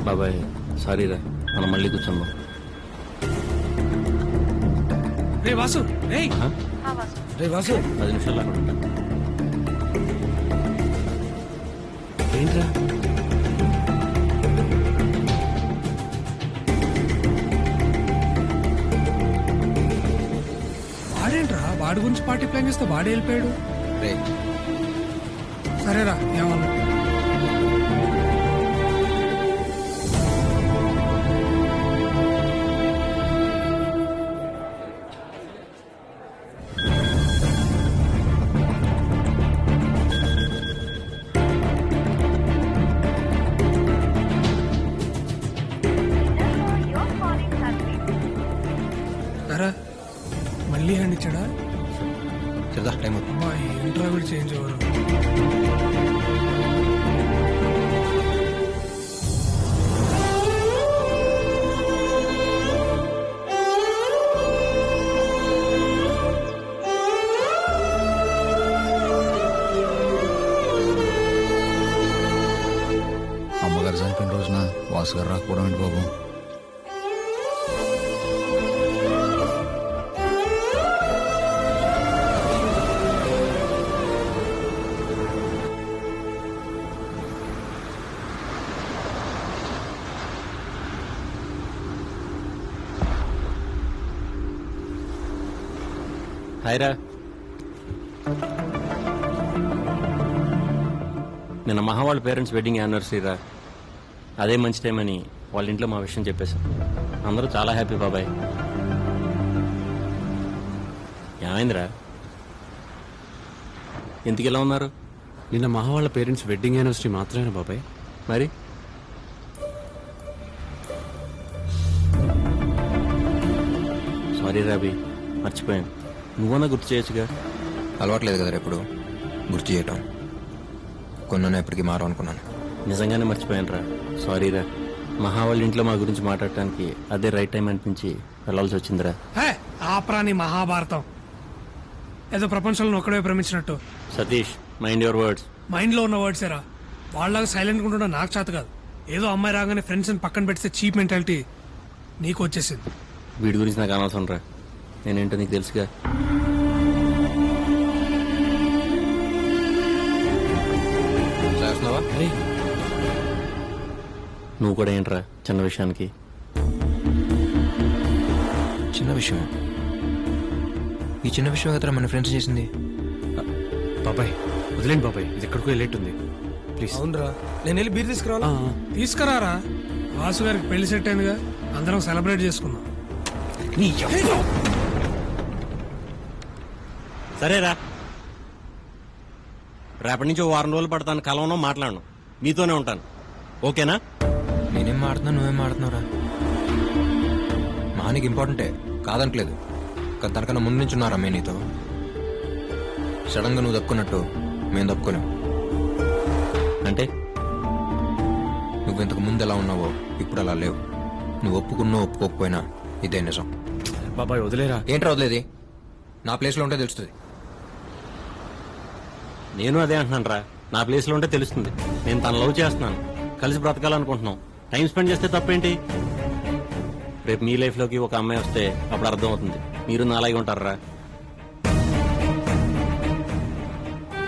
బాబాయ్ సారీ రా, మనం మళ్ళీ కూర్చుందాం. రే వాసు, రేయ్ ఆ? రే వాసు, 10 నిమిషాలు అక్కడ ఉంటా. ఏంట్రా వాడేంట్రా వాడి గురించి పార్టీ ప్లాన్ చేస్తే వాడే వెళ్ళిపోయాడు. రే సరేరా ఏమన్నా సరే మళ్ళీ హ్యాండ్ ఇచ్చాడా? చదా టైం అవుతుంది. అమ్మా ఏంట్రా వీడు చేంజ్ అవ్వడం. అమ్మగారు చనిపోయిన రోజున వాసు గారు రాకపోవడం ఏంటి బాబు? హాయ్రా. నిన్న మహా వాళ్ళ పేరెంట్స్ వెడ్డింగ్ యానివర్సరీ రా. అదే మంచి టైం అని వాళ్ళ ఇంట్లో మా విషయం చెప్పేశాం. అందరూ చాలా హ్యాపీ బాబాయ్. ఏమైందిరా, ఎందుకు ఇలా ఉన్నారు? నిన్న మహా వాళ్ళ పేరెంట్స్ వెడ్డింగ్ యానివర్సరీ మాత్రమేనా బాబాయ్? మరి సారీ రాబీ, మర్చిపోయాను. నువ్వన్నా గుర్తు చేయొచ్చుగా. అలవాట్లేదు కదా ఎప్పుడు గుర్తు చేయటం. కొన్న ఎప్పటికీ మారవు అనుకున్నాను. నిజంగానే మర్చిపోయాను రా, సారీ రా. మహా వాళ్ళ ఇంట్లో మా గురించి మాట్లాడటానికి అదే రైట్ టైం అనిపించి వెళ్ళాల్సి వచ్చిందిరా. హే ఆప్రాని మహాభారతం ఏదో ప్రపంచంలో ఒక్కడే ప్రేమించినట్టు. Satish, mind your words. Mind లో ఉన్న వర్డ్స్ ఏరా. వాళ్ళలాగా సైలెంట్ గా ఉండడం నాకు చేత కాదు. ఏదో అమ్మాయి రాగానే ఫ్రెండ్స్ పక్కన పెడితే చీప్ మెంటాలిటీ నీకు వచ్చేసింది. వీడి గురించి నాకు అనవసరం రా, నేనేంటో నీకు తెలుసుగా. చేస్తున్నావా? నువ్వు కూడా ఏంట్రా చిన్న విషయానికి? చిన్న విషయం. ఈ చిన్న విషయం కదా మన ఫ్రెండ్స్ చేసింది. బాబాయ్ వదిలేండి బాబాయ్, ఇది ఎక్కడికో వెళ్ళేట్టుంది. ప్లీజ్. అవునరా, నేను వెళ్ళి బీర్ తీసుకురావాలా? తీసుకురారా. వాసు గారికి పెళ్లి సెట్ అయిందిగా, అందరం సెలబ్రేట్ చేసుకుందాం. సరేరా, రేపటి నుంచి 1 వారం రోజులు పడతాను. కలవను, మాట్లాడను, నీతోనే ఉంటాను. ఓకేనా? నేనేం మాడుతున్నా, నువ్వేం మాడుతున్నావురా? మానికి ఇంపార్టెంటే కాదంటలేదు, కానీ తనకన్నా ముందు నుంచి ఉన్నారా మేము నీతో. సడన్ గా నువ్వు తప్పుకున్నట్టు మేము తప్పుకోలేం. అంటే నువ్వు ఇంతకు ముందు ఎలా ఉన్నావో ఇప్పుడు అలా లేవు. నువ్వు ఒప్పుకున్నా ఒప్పుకోకపోయినా ఇదే నిజం. బాబాయ్ వదిలేరా. ఏంట్రా వదిలేది? నా ప్లేస్లో ఉంటే తెలుస్తుంది. నేను అదే అంటున్నాను రా, నా ప్లేస్లో ఉంటే తెలుస్తుంది. నేను తను లవ్ చేస్తున్నాను, కలిసి బ్రతకాలనుకుంటున్నాం. టైం స్పెండ్ చేస్తే తప్పేంటి? రేపు మీ లైఫ్లోకి ఒక అమ్మాయి వస్తే అప్పుడు అర్థం అవుతుంది. మీరు నాలాగే ఉంటారా?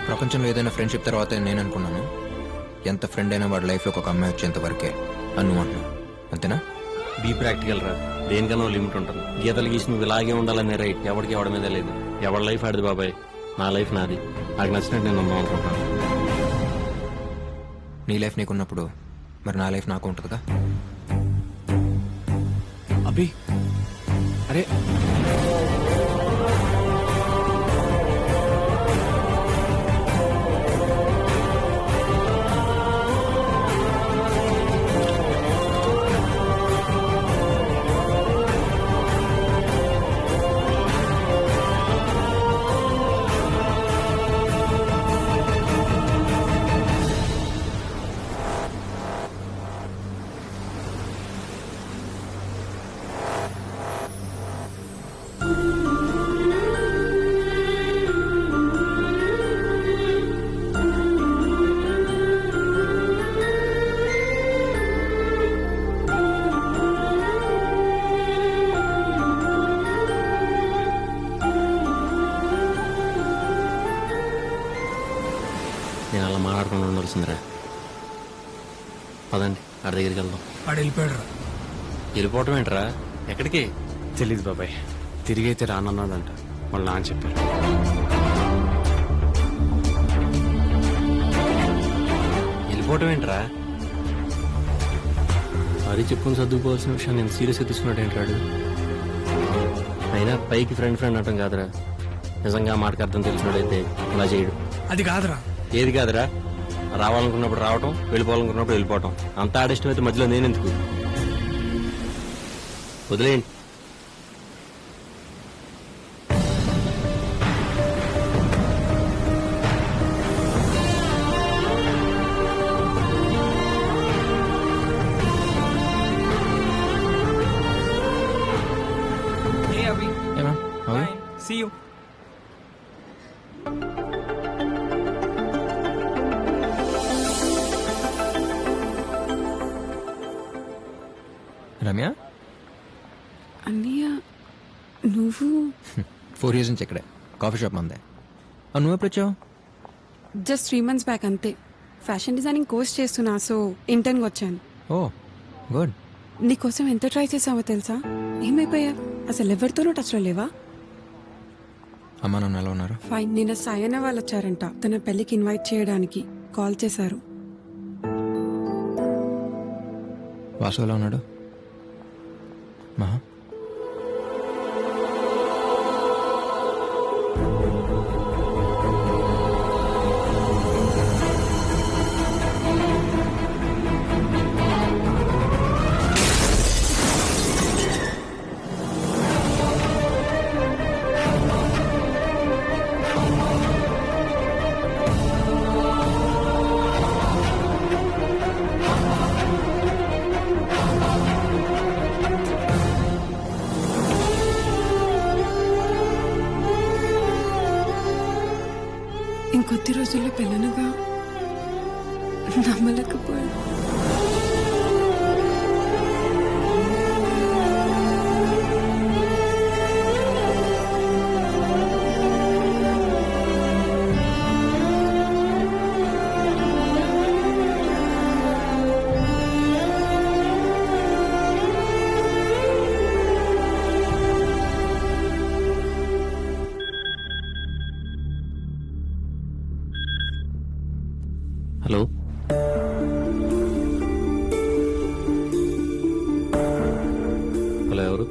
ప్రపంచంలో ఏదైనా ఫ్రెండ్షిప్ తర్వాత నేను అనుకున్నాను, ఎంత ఫ్రెండ్ అయినా వాడి లైఫ్లోకి ఒక అమ్మాయి వచ్చేంత వరకే అని నువ్వు అంటున్నావు. అంతేనా? బీ ప్రాక్టికల్ రా, దేనికన్నా లిమిట్ ఉంటుంది. గీతలు గీసి నువ్వు ఇలాగే ఉండాలనే రైట్ ఎవరికి ఎవడ మీద లేదు. ఎవరి లైఫ్ ఆడిది బాబాయ్, నా లైఫ్ నాది. నాకు నచ్చినట్టు నేను ఉందాం అనుకుంటాను. నీ లైఫ్ నీకున్నప్పుడు మరి నా లైఫ్ నాకు ఉంటుందిగా. అభి అరే తెలిసిందిరా. పదండి ఆడి దగ్గరికి వెళ్దాం. వాడు వెళ్ళిపోయాడు రా. వెళ్ళిపోవటం ఏంట్రా? ఎక్కడికి? తెలీదు బాబాయ్, తిరిగి అయితే రానన్నాడంట. వాళ్ళ నాన్న చెప్పారు. వెళ్ళిపోవటం ఏంట్రా? మరీ చెప్పుకుని సర్దుకుపోవాల్సిన విషయం నేను సీరియస్గా తీసుకున్నాడు ఏంట్రాడు? అయినా పైకి ఫ్రెండ్ అంటాం కాదురా. నిజంగా మాటకి అర్థం తెలిసినాడైతే ఇలా చేయడు. అది కాదురా. ఏది కాదురా? రావాలనుకున్నప్పుడు రావటం, వెళ్ళిపోవాలనుకున్నప్పుడు వెళ్ళిపోవటం. అంత ఆడిష్టం అయితే మధ్యలో నేనెందుకు? వదిలేయండి. Hey Abhi, ఏమా bye. See you. రమ్య అన్నయ్య నువ్వు 4 years నుంచి ఇక్కడే కాఫీ షాప్ మందే. నువ్వు ఎప్పుడు వచ్చావు? జస్ట్ 3 months బ్యాక్ అంతే. ఫ్యాషన్ డిజైనింగ్ కోర్స్ చేస్తున్నా, సో ఇంటర్న్కి వచ్చాను. ఓ గుడ్. నీకోసం ఎంత ట్రై చేసావో తెలుసా? ఏమైపోయా? అసలు ఎవరితోనూ టచ్లో లేవా? అమ్మా నాన్న ఎలా ఉన్నారు? ఫైన్. నిన్న సాయన్న వాళ్ళు వచ్చారంట తన పెళ్లికి ఇన్వైట్ చేయడానికి. కాల్ చేశారు. వాసు ఎలా ఉన్నాడు? మహా ఇంకొద్ది రోజుల్లో పెళ్ళనగా నమ్మలేకపోయాను. హలో, హలో, ఎవరు?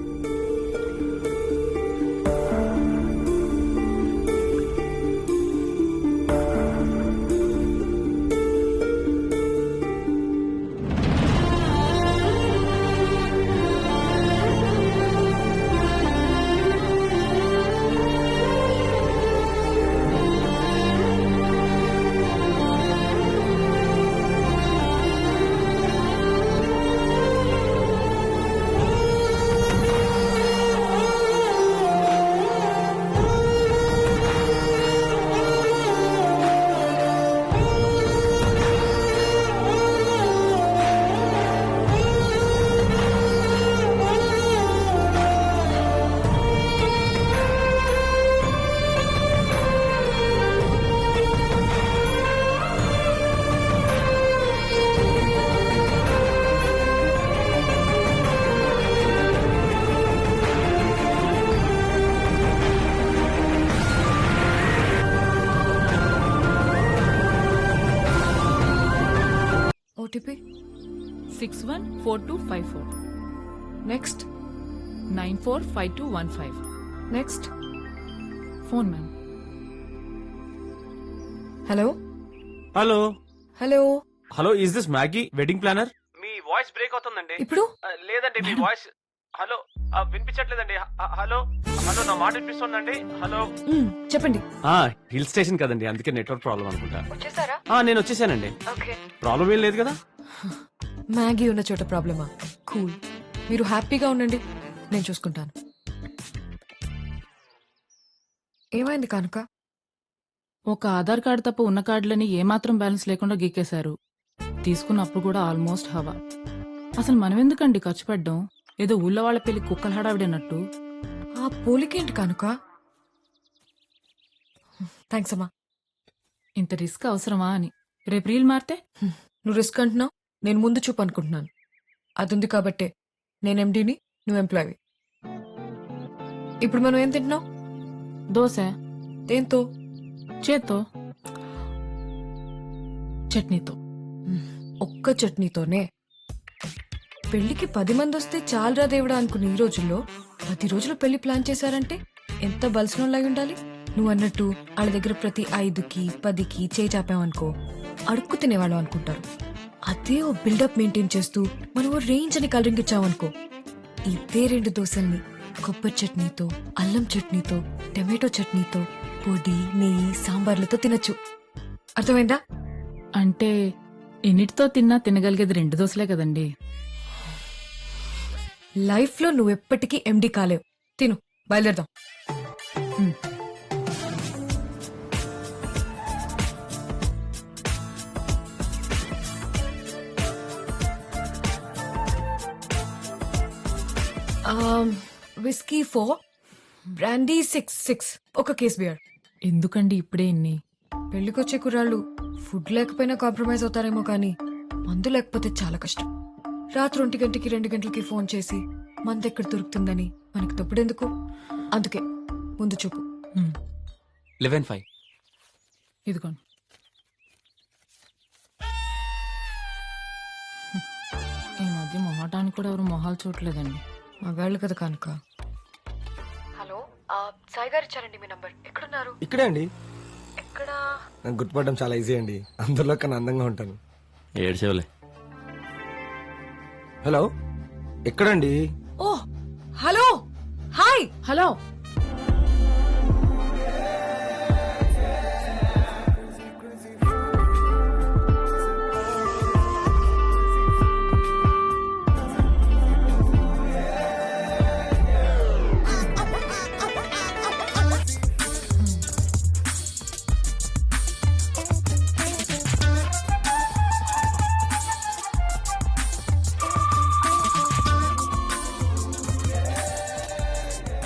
OTP 614254. Next 945215. Next phone ma'am. Hello? Hello Hello? Hello, is this Maggi wedding planner? Me voice break అవుతుందండి. ఇప్పుడు? లేదండి, మీ వాయిస్ హలో వినిపించట్లేదండి. హలో హలో, నా మాట వినిపిస్తుందండి. హలో. చెప్పండి. హిల్ స్టేషన్ కదండి, అందుకే నెట్వర్క్ ప్రాబ్లం అనుకుంటా. వచ్చేసారా? నేను వచ్చేసానండి. ఓకే. ప్రాబ్లం ఏం లేదు కదా? మ్యాగీ ఉన్న చోట ప్రాబ్లమా? కూల్. మీరు హ్యాపీగా ఉండండి, నేను చూసుకుంటాను. ఏమైంది కనుక? ఒక ఆధార్ కార్డు తప్ప ఉన్న కార్డులని ఏమాత్రం బ్యాలెన్స్ లేకుండా గీకేశారు. తీసుకున్నప్పుడు కూడా ఆల్మోస్ట్ హవా. అసలు మనం ఎందుకండి ఖర్చు పెట్టడం? ఏదో ఊళ్ళో వాళ్ళ పెళ్లి కుక్కలు హడావిడన్నట్టు. ఆ పోలికేంటి కనుక? థ్యాంక్స్ అమ్మా. ఇంత రిస్క్ అవసరమా అని. రేపు రీల్ మారితే నువ్వు రిస్క్ అంటున్నావు, నేను ముందు చూపు అనుకుంటున్నాను. అది ఉంది కాబట్టే నేను ఎండీని, నువ్వు ఎంప్లాయీ. ఇప్పుడు మనం ఏం తింటున్నావు? దోశ దేంతో? చేత్తో, చట్నీతో. ఒక్క చట్నీతోనే? పెళ్లికి 10 మంది వస్తే చాలరా దేవుడా అనుకున్న ఈ రోజుల్లో 10 రోజులు పెళ్లి ప్లాన్ చేశారంటే ఎంత బలసినోళ్ళై ఉండాలి. నువ్వు అన్నట్టు వాళ్ళ దగ్గర ప్రతి 5కి 10కి చేయి చాపామనుకో అడుక్కు తినేవాళ్ళం అనుకుంటారు. అదే ఓ బిల్డప్ మెయింటైన్ చేస్తూ మనం ఓ రేంజ్ అని కలరింగ్ ఇచ్చామనుకో, ఇదే 2 దోశల్ని కొబ్బరి చట్నీతో, అల్లం చట్నీతో, టమాటో చట్నీతో, పొడి నెయ్యి సాంబార్లతో తినచ్చు. అర్థమైందా? అంటే ఎన్నిటితో తిన్నా తినగలిగేది 2 దోశలే కదండి. లైఫ్ లో నువ్వు ఎప్పటికీ ఎండి కాలేవు. తిను, బయలుదేరదాం. విస్కీ 4, బ్రాండీ 6 ఒక కేస్ బియర్. ఎందుకండి ఇప్పుడే ఇన్ని? పెళ్లికొచ్చే కుర్రాళ్ళు ఫుడ్ లేకపోయినా కాంప్రమైజ్ అవుతారేమో కానీ మందు లేకపోతే చాలా కష్టం. రాత్రి 1 గంటకి 2 గంటలకి ఫోన్ చేసి మందు ఎక్కడ దొరుకుతుందని మనకి తప్పుడెందుకు? అందుకే ముందు చూపు. 11-5. ఇదిగోండి. ఈ మధ్య మొహటానికి కూడా ఎవరు మొహాలు చూడలేదండి. మగాళ్ళు కదా కనుక. హలో, సాయి గారు ఇచ్చారండి మీ నంబర్. ఎక్కడున్నారు? ఇక్కడే అండి. ఎక్కడ? నాకు గుర్తుపడడం చాలా ఈజీ అండి, అందరిలో కన్నా అందంగా ఉంటాను. ఏడ్చేవలే. హలో, ఎక్కడండి? ఓ హలో, హాయ్. హలో,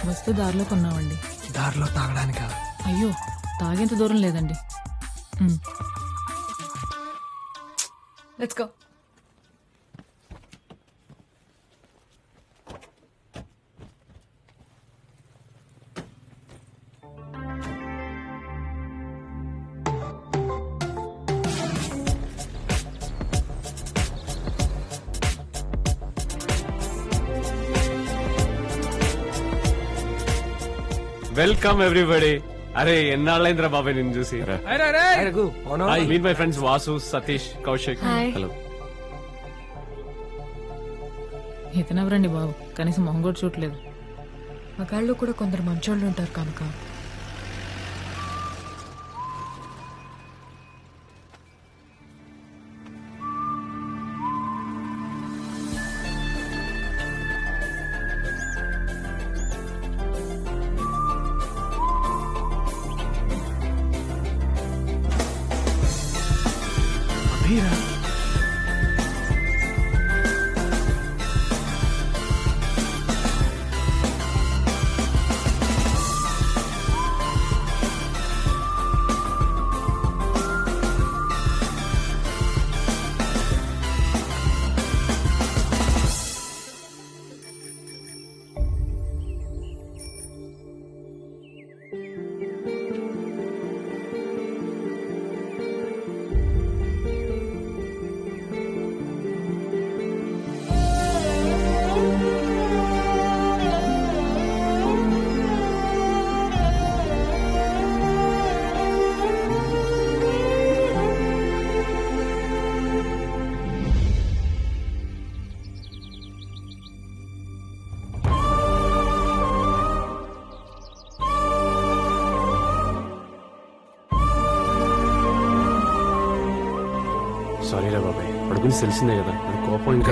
వస్తూ దారిలో కొన్నామండి. దారిలో తాగడానికా? అయ్యో, తాగేంత దూరం లేదండి. Let's go. Welcome everybody. అరే ఎన్నాళ్ళైందిరా బాబాయ్ నిన్ను చూసి. హాయ్ రఘు, అవునా? Meet my friends Vasu, Satish, Kaushik. Hi. Hello. ఇతనెవరండి బాబు, కనీసం మొహం కూడా చూడలేదు. మగాళ్ళు కూడా కొందరు మంచోళ్ళు ఉంటారు కనుక. సారీ రా బాబాయ్, అడుగుని తెలిసిందే కదా, కోపం ఇంకా